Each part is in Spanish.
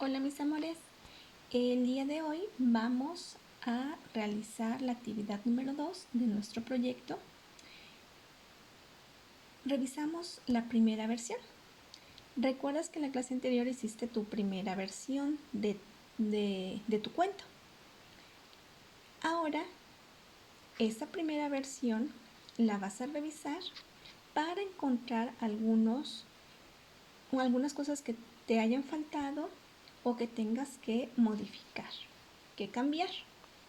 Hola mis amores, el día de hoy vamos a realizar la actividad número 2 de nuestro proyecto. Revisamos la primera versión. ¿Recuerdas que en la clase anterior hiciste tu primera versión de tu cuento? Ahora, esta primera versión la vas a revisar para encontrar algunas cosas que te hayan faltado o que tengas que modificar, que cambiar.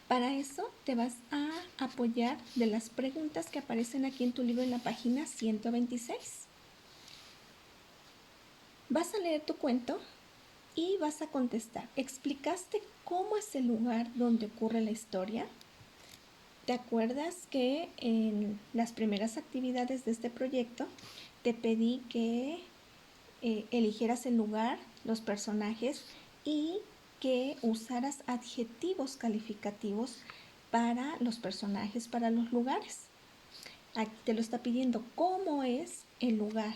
Para eso te vas a apoyar de las preguntas que aparecen aquí en tu libro en la página 126. Vas a leer tu cuento y vas a contestar. ¿Explicaste cómo es el lugar donde ocurre la historia? ¿Te acuerdas que en las primeras actividades de este proyecto te pedí que eligieras el lugar, los personajes y que usaras adjetivos calificativos para los personajes, para los lugares? Aquí te lo está pidiendo, ¿cómo es el lugar?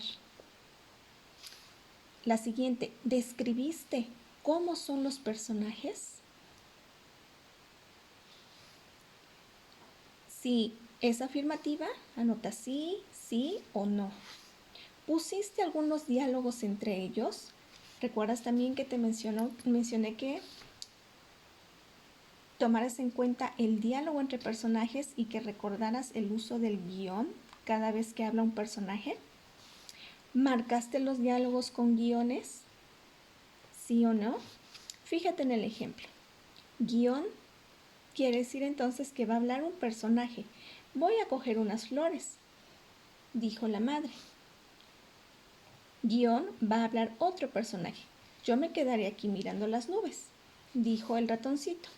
La siguiente, ¿describiste cómo son los personajes? Si es afirmativa, anota sí, sí o no. ¿Pusiste algunos diálogos entre ellos? ¿Recuerdas también que te mencioné que tomaras en cuenta el diálogo entre personajes y que recordaras el uso del guión cada vez que habla un personaje? ¿Marcaste los diálogos con guiones? ¿Sí o no? Fíjate en el ejemplo. Guión quiere decir entonces que va a hablar un personaje. Voy a coger unas flores, dijo la madre. Guión va a hablar otro personaje. Yo me quedaré aquí mirando las nubes, dijo el ratoncito.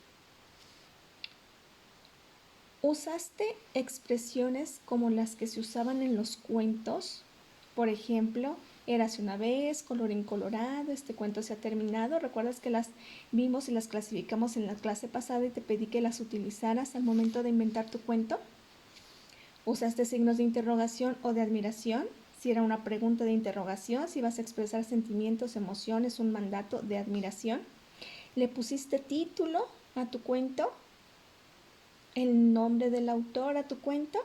¿Usaste expresiones como las que se usaban en los cuentos? Por ejemplo, érase una vez, colorín colorado, este cuento se ha terminado. ¿Recuerdas que las vimos y las clasificamos en la clase pasada y te pedí que las utilizaras al momento de inventar tu cuento? ¿Usaste signos de interrogación o de admiración? Si era una pregunta de interrogación, si vas a expresar sentimientos, emociones, un mandato de admiración. ¿Le pusiste título a tu cuento? ¿El nombre del autor a tu cuento?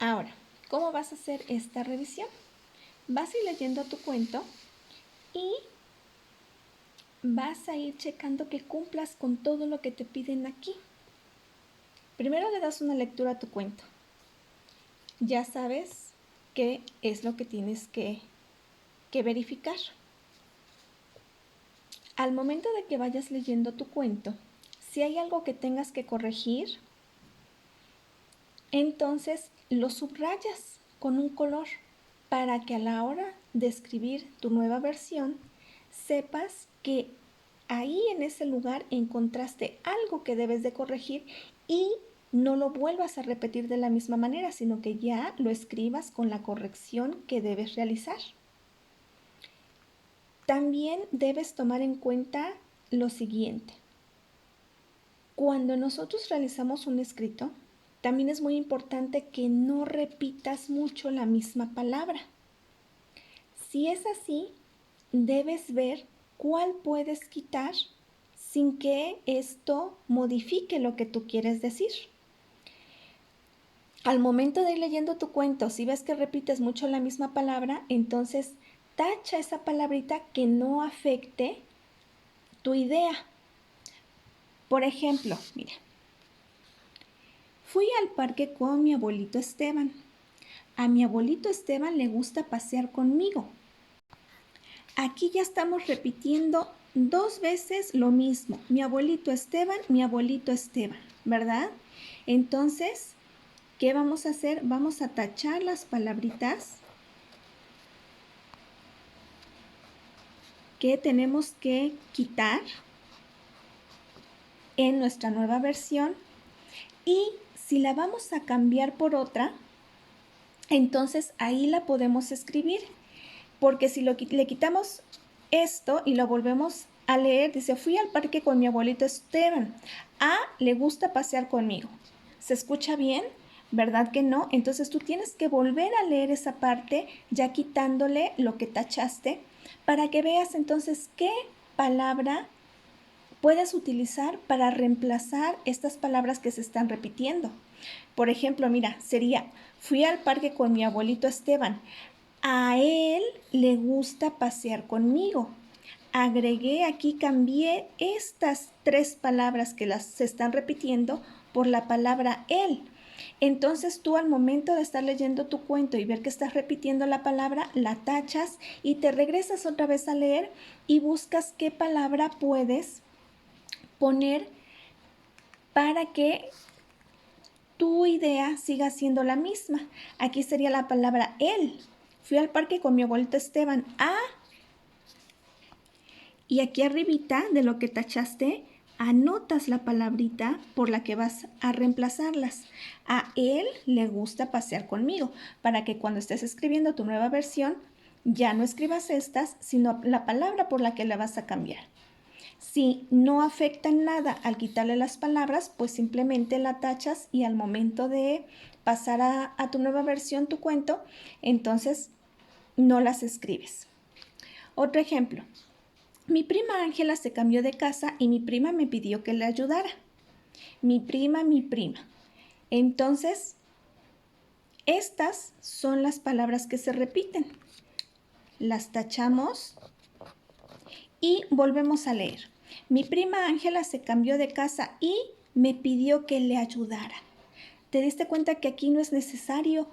Ahora, ¿cómo vas a hacer esta revisión? Vas a ir leyendo tu cuento y vas a ir checando que cumplas con todo lo que te piden aquí. Primero le das una lectura a tu cuento. Ya sabes qué es lo que tienes que verificar. Al momento de que vayas leyendo tu cuento, si hay algo que tengas que corregir, entonces lo subrayas con un color para que a la hora de escribir tu nueva versión sepas que ahí en ese lugar encontraste algo que debes de corregir y no lo vuelvas a repetir de la misma manera, sino que ya lo escribas con la corrección que debes realizar. También debes tomar en cuenta lo siguiente. Cuando nosotros realizamos un escrito, también es muy importante que no repitas mucho la misma palabra. Si es así, debes ver cuál puedes quitar sin que esto modifique lo que tú quieres decir. Al momento de ir leyendo tu cuento, si ves que repites mucho la misma palabra, entonces tacha esa palabrita que no afecte tu idea. Por ejemplo, mira, fui al parque con mi abuelito Esteban. A mi abuelito Esteban le gusta pasear conmigo. Aquí ya estamos repitiendo 2 veces lo mismo. Mi abuelito Esteban, ¿verdad? Entonces, ¿qué vamos a hacer? Vamos a tachar las palabritas que tenemos que quitar en nuestra nueva versión. Y si la vamos a cambiar por otra, entonces ahí la podemos escribir. Porque si le quitamos esto y lo volvemos a leer, dice, fui al parque con mi abuelito Esteban. A le gusta pasear conmigo. ¿Se escucha bien? ¿Verdad que no? Entonces tú tienes que volver a leer esa parte ya quitándole lo que tachaste para que veas entonces qué palabra puedes utilizar para reemplazar estas palabras que se están repitiendo. Por ejemplo, mira, sería, fui al parque con mi abuelito Esteban. A él le gusta pasear conmigo. Agregué aquí, cambié estas 3 palabras que se están repitiendo por la palabra él. Entonces tú al momento de estar leyendo tu cuento y ver que estás repitiendo la palabra, la tachas y te regresas otra vez a leer y buscas qué palabra puedes poner para que tu idea siga siendo la misma. Aquí sería la palabra él. Fui al parque con mi abuelito Esteban. Y aquí arribita de lo que tachaste, anotas la palabrita por la que vas a reemplazarlas. A él le gusta pasear conmigo, para que cuando estés escribiendo tu nueva versión, ya no escribas estas, sino la palabra por la que la vas a cambiar. Si no afecta en nada al quitarle las palabras, pues simplemente la tachas y al momento de pasar a tu nueva versión, tu cuento, entonces no las escribes. Otro ejemplo. Mi prima Ángela se cambió de casa y mi prima me pidió que le ayudara. Mi prima. Entonces, estas son las palabras que se repiten. Las tachamos y volvemos a leer. Mi prima Ángela se cambió de casa y me pidió que le ayudara. ¿Te diste cuenta que aquí no es necesario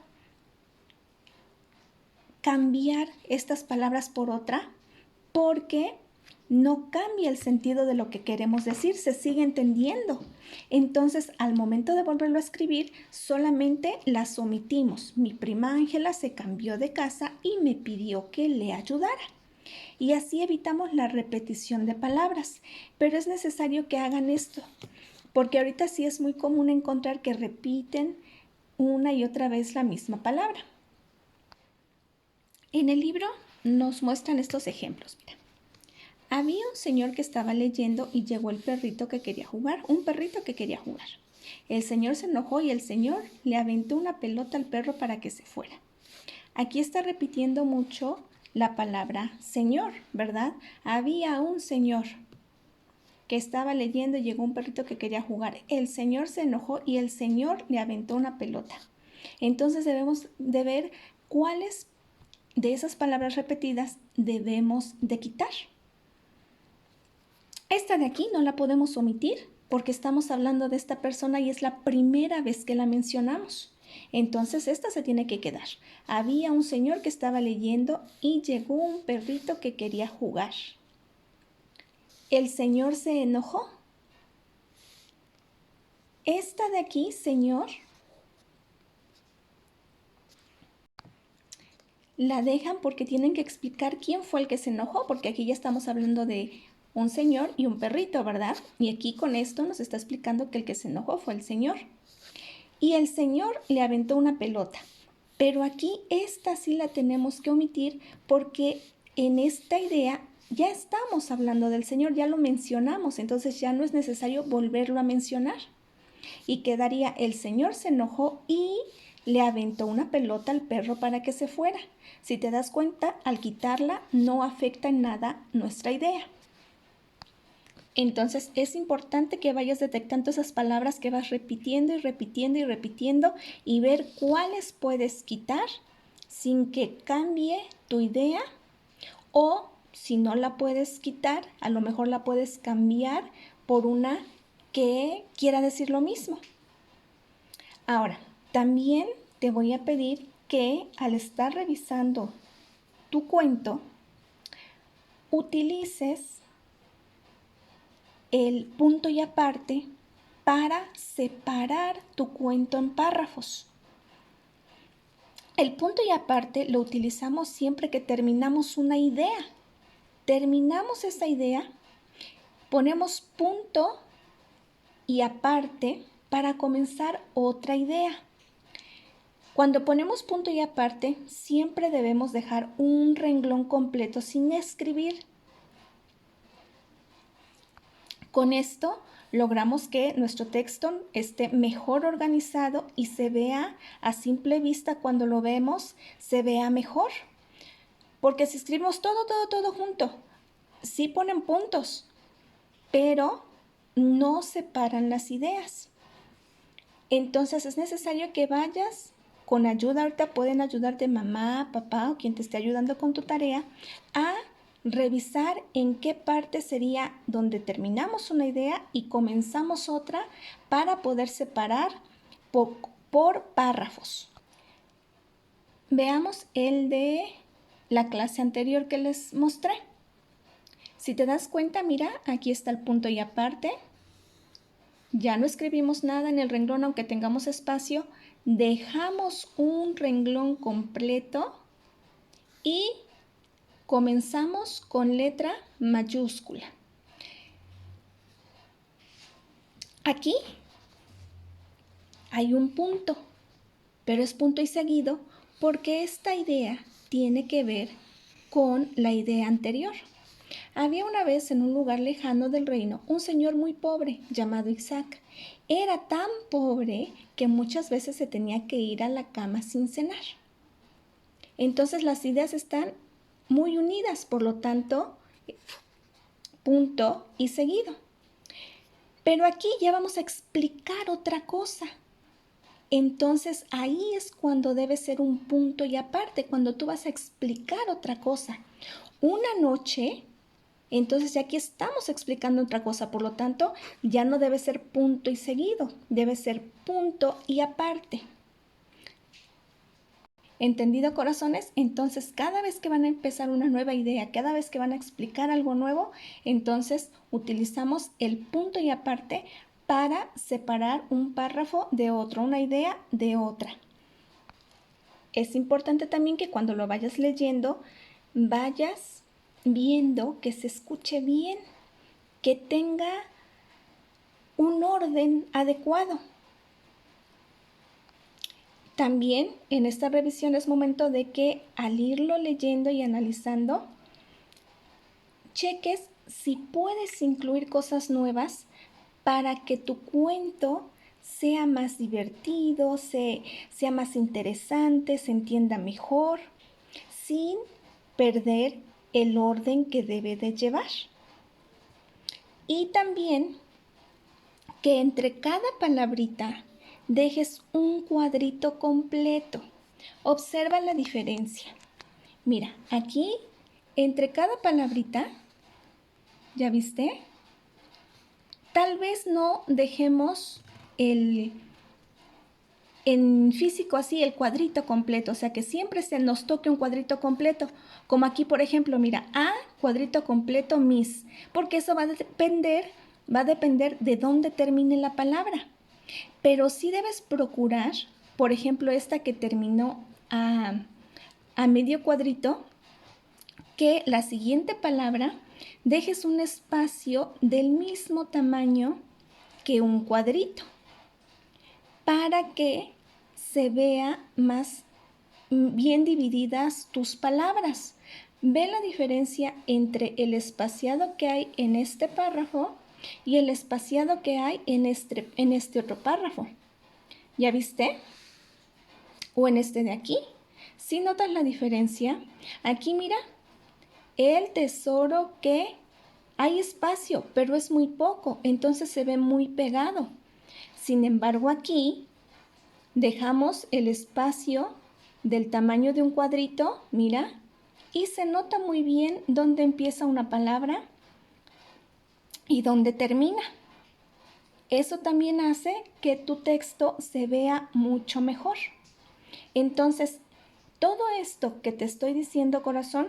cambiar estas palabras por otra? Porque no cambia el sentido de lo que queremos decir, se sigue entendiendo. Entonces, al momento de volverlo a escribir, solamente las omitimos. Mi prima Ángela se cambió de casa y me pidió que le ayudara. Y así evitamos la repetición de palabras. Pero es necesario que hagan esto, porque ahorita sí es muy común encontrar que repiten una y otra vez la misma palabra. En el libro nos muestran estos ejemplos. Mira. Había un señor que estaba leyendo y llegó el perrito que quería jugar, un perrito que quería jugar. El señor se enojó y el señor le aventó una pelota al perro para que se fuera. Aquí está repitiendo mucho la palabra señor, ¿verdad? Había un señor que estaba leyendo y llegó un perrito que quería jugar. El señor se enojó y el señor le aventó una pelota. Entonces debemos de ver cuáles de esas palabras repetidas debemos de quitar. Esta de aquí no la podemos omitir porque estamos hablando de esta persona y es la primera vez que la mencionamos. Entonces esta se tiene que quedar. Había un señor que estaba leyendo y llegó un perrito que quería jugar. El señor se enojó. Esta de aquí, señor, la dejan porque tienen que explicar quién fue el que se enojó, porque aquí ya estamos hablando de un señor y un perrito, ¿verdad? Y aquí con esto nos está explicando que el que se enojó fue el señor. Y el señor le aventó una pelota. Pero aquí esta sí la tenemos que omitir porque en esta idea ya estamos hablando del señor, ya lo mencionamos, entonces ya no es necesario volverlo a mencionar. Y quedaría el señor se enojó y le aventó una pelota al perro para que se fuera. Si te das cuenta, al quitarla no afecta en nada nuestra idea. Entonces es importante que vayas detectando esas palabras que vas repitiendo y repitiendo y repitiendo y ver cuáles puedes quitar sin que cambie tu idea, o si no la puedes quitar, a lo mejor la puedes cambiar por una que quiera decir lo mismo. Ahora, también te voy a pedir que al estar revisando tu cuento, utilices el punto y aparte para separar tu cuento en párrafos. El punto y aparte lo utilizamos siempre que terminamos una idea. Terminamos esa idea, ponemos punto y aparte para comenzar otra idea. Cuando ponemos punto y aparte, siempre debemos dejar un renglón completo sin escribir. Con esto logramos que nuestro texto esté mejor organizado y se vea a simple vista, cuando lo vemos, se vea mejor. Porque si escribimos todo junto, sí ponen puntos, pero no separan las ideas. Entonces es necesario que vayas con ayuda, ahorita pueden ayudarte mamá, papá o quien te esté ayudando con tu tarea, a revisar en qué parte sería donde terminamos una idea y comenzamos otra para poder separar por párrafos. Veamos el de la clase anterior que les mostré. Si te das cuenta, mira, aquí está el punto y aparte. Ya no escribimos nada en el renglón, aunque tengamos espacio. Dejamos un renglón completo y comenzamos con letra mayúscula. Aquí hay un punto, pero es punto y seguido porque esta idea tiene que ver con la idea anterior. Había una vez en un lugar lejano del reino un señor muy pobre llamado Isaac. Era tan pobre que muchas veces se tenía que ir a la cama sin cenar. Entonces las ideas están muy unidas, por lo tanto, punto y seguido. Pero aquí ya vamos a explicar otra cosa. Entonces ahí es cuando debe ser un punto y aparte, cuando tú vas a explicar otra cosa. Una noche, entonces ya aquí estamos explicando otra cosa, por lo tanto ya no debe ser punto y seguido, debe ser punto y aparte. ¿Entendido, corazones? Entonces, cada vez que van a empezar una nueva idea, cada vez que van a explicar algo nuevo, entonces utilizamos el punto y aparte para separar un párrafo de otro, una idea de otra. Es importante también que cuando lo vayas leyendo, vayas viendo que se escuche bien, que tenga un orden adecuado. También en esta revisión es momento de que al irlo leyendo y analizando, cheques si puedes incluir cosas nuevas para que tu cuento sea más divertido, sea más interesante, se entienda mejor, sin perder el orden que debe de llevar. Y también que entre cada palabrita dejes un cuadrito completo. Observa la diferencia. Mira, aquí entre cada palabrita, ¿ya viste? Tal vez no dejemos en físico así el cuadrito completo, o sea que siempre se nos toque un cuadrito completo, como aquí por ejemplo, mira, A, cuadrito completo, Miss, porque eso va a depender de dónde termine la palabra. Pero sí debes procurar, por ejemplo, esta que terminó a medio cuadrito, que la siguiente palabra dejes un espacio del mismo tamaño que un cuadrito para que se vea más bien divididas tus palabras. Ve la diferencia entre el espaciado que hay en este párrafo y el espaciado que hay en este otro párrafo. ¿Ya viste? O en este de aquí. ¿Sí notas la diferencia? Aquí mira, el tesoro que hay espacio, pero es muy poco, entonces se ve muy pegado. Sin embargo, aquí dejamos el espacio del tamaño de un cuadrito, mira, y se nota muy bien dónde empieza una palabra y dónde termina. Eso también hace que tu texto se vea mucho mejor. Entonces, todo esto que te estoy diciendo, corazón,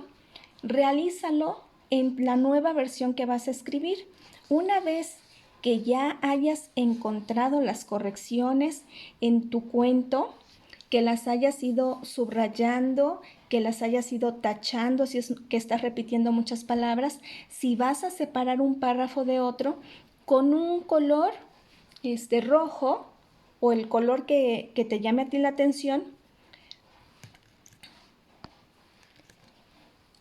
realízalo en la nueva versión que vas a escribir. Una vez que ya hayas encontrado las correcciones en tu cuento, que las hayas ido subrayando, que las hayas ido tachando, si es que estás repitiendo muchas palabras, si vas a separar un párrafo de otro con un color rojo o el color que te llame a ti la atención,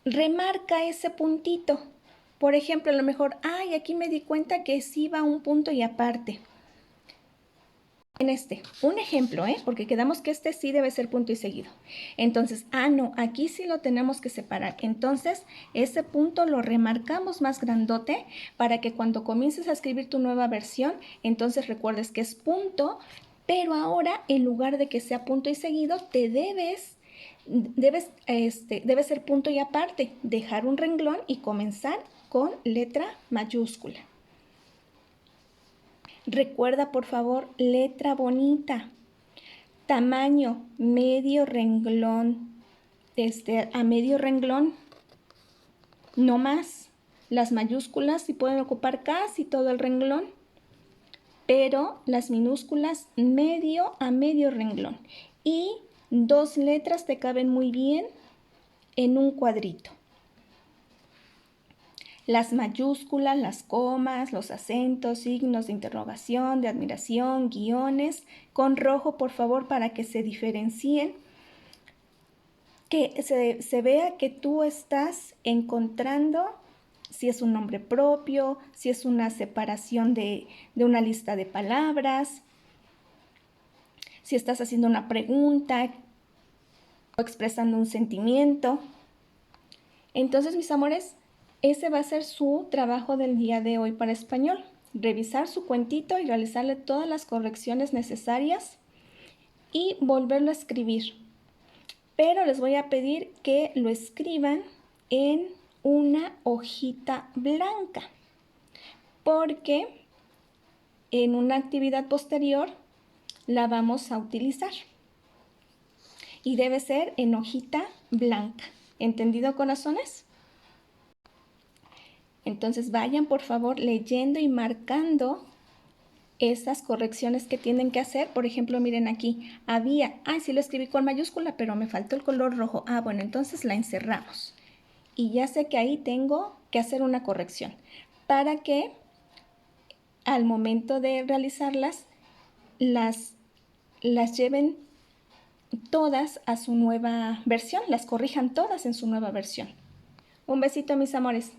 remarca ese puntito. Por ejemplo, a lo mejor, aquí me di cuenta que sí va un punto y aparte. un ejemplo, porque quedamos que este sí debe ser punto y seguido. Entonces, no, aquí sí lo tenemos que separar. Entonces, ese punto lo remarcamos más grandote para que cuando comiences a escribir tu nueva versión, entonces recuerdes que es punto, pero ahora en lugar de que sea punto y seguido, debe ser punto y aparte, dejar un renglón y comenzar con letra mayúscula. Recuerda, por favor, letra bonita, tamaño, medio renglón, a medio renglón, no más. Las mayúsculas sí pueden ocupar casi todo el renglón, pero las minúsculas medio a medio renglón. Y 2 letras te caben muy bien en un cuadrito. Las mayúsculas, las comas, los acentos, signos de interrogación, de admiración, guiones, con rojo, por favor, para que se diferencien, que se vea que tú estás encontrando si es un nombre propio, si es una separación de una lista de palabras, si estás haciendo una pregunta o expresando un sentimiento. Entonces, mis amores, ese va a ser su trabajo del día de hoy para español. Revisar su cuentito y realizarle todas las correcciones necesarias y volverlo a escribir. Pero les voy a pedir que lo escriban en una hojita blanca, porque en una actividad posterior la vamos a utilizar. Y debe ser en hojita blanca. ¿Entendido, corazones? Entonces vayan por favor leyendo y marcando esas correcciones que tienen que hacer. Por ejemplo, miren aquí, sí lo escribí con mayúscula, pero me faltó el color rojo. Bueno, entonces la encerramos. Y ya sé que ahí tengo que hacer una corrección para que al momento de realizarlas, las lleven todas a su nueva versión, las corrijan todas en su nueva versión. Un besito, mis amores.